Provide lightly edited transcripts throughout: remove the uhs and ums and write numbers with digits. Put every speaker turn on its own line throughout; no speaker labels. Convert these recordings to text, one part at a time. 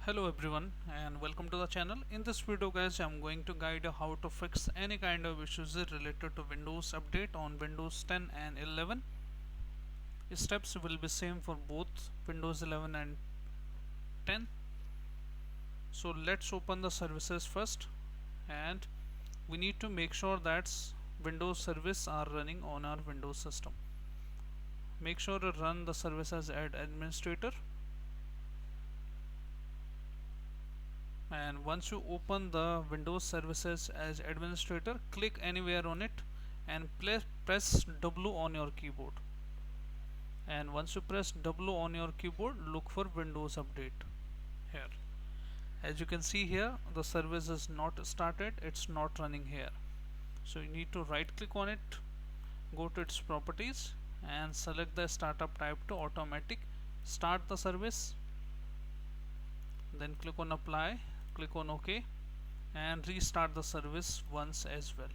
Hello everyone and welcome to the channel. In this video guys, I'm going to guide you how to fix any kind of issues related to Windows update on Windows 10 and 11. Steps will be same for both Windows 11 and 10. So let's open the services first, and we need to make sure that Windows service are running on our Windows system. Make sure to run the service as administrator, and once you open the Windows services as administrator, click anywhere on it and press W on your keyboard. And once you press W on your keyboard, look for Windows update here. As you can see here, the service is not started, it's not running here. So you need to right click on it, go to its properties and select the startup type to automatic start the service. Then click on apply, click on OK and restart the service once as well.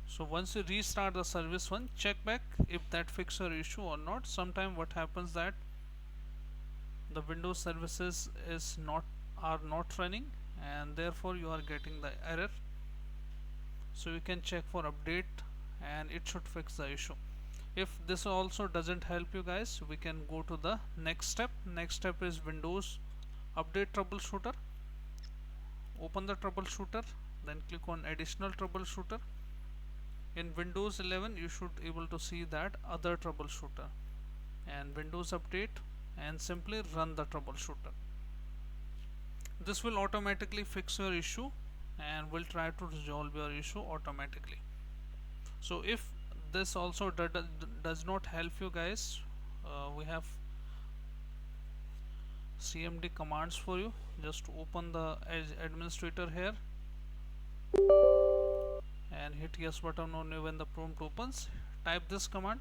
So once you restart the service one, check back if that fixes your issue or not. Sometime what happens that the Windows services are not running and therefore you are getting the error. So you can check for update and it should fix the issue. If this also doesn't help you guys, we can go to the next step. Next step is Windows update troubleshooter. Open the troubleshooter, then click on additional troubleshooter. In Windows 11 you should able to see that other troubleshooter and Windows update, and simply run the troubleshooter. This will automatically fix your issue and will try to resolve your issue automatically. So if this also does not help you guys, we have CMD commands for you. Just open the administrator here and hit yes button only when the prompt opens. Type this command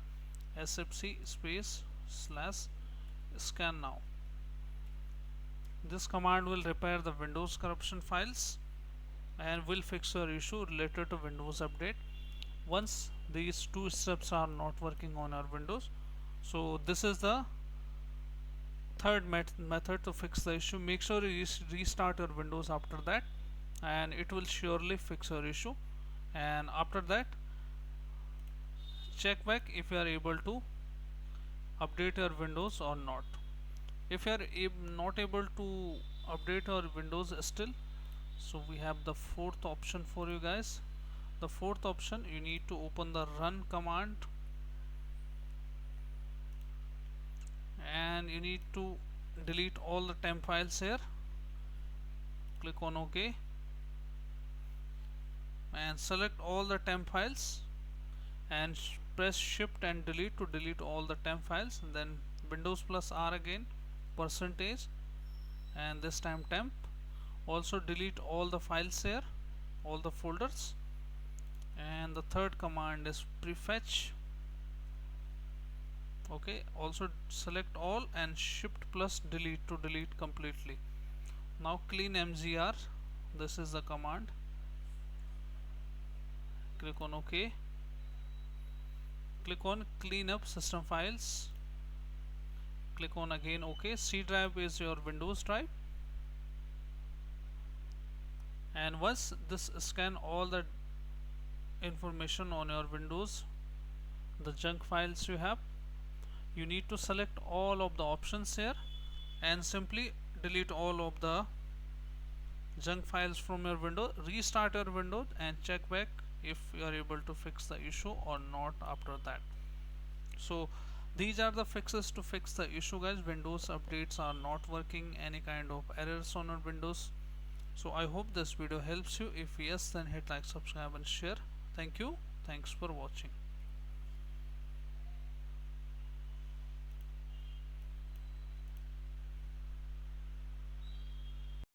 sfc /scan now. This command will repair the Windows corruption files and will fix your issue related to Windows update once these two steps are not working on our Windows. So this is the third method to fix the issue. Make sure you restart your Windows after that and it will surely fix your issue. And after that, check back if you are able to update your Windows or not. If you are not able to update your Windows still, so we have the fourth option for you guys. The fourth option, you need to open the run command and you need to delete all the temp files here. Click on OK and select all the temp files and press shift and delete to delete all the temp files. And then Windows plus R again, percentage, and this time temp. Also delete all the files here, all the folders. And the third command is prefetch. Okay, also select all and shift plus delete to delete completely. Now clean mgr, this is the command. Click on OK. Click on clean up system files. Click on again OK. C drive is your Windows drive. And once this scan all the information on your Windows, the junk files you have, you need to select all of the options here and simply delete all of the junk files from your window. Restart your window and check back if you are able to fix the issue or not after that. So these are the fixes to fix the issue guys. Windows updates are not working, any kind of errors on your Windows. So I hope this video helps you. If yes, then hit like, subscribe and share. Thank you. Thanks for watching.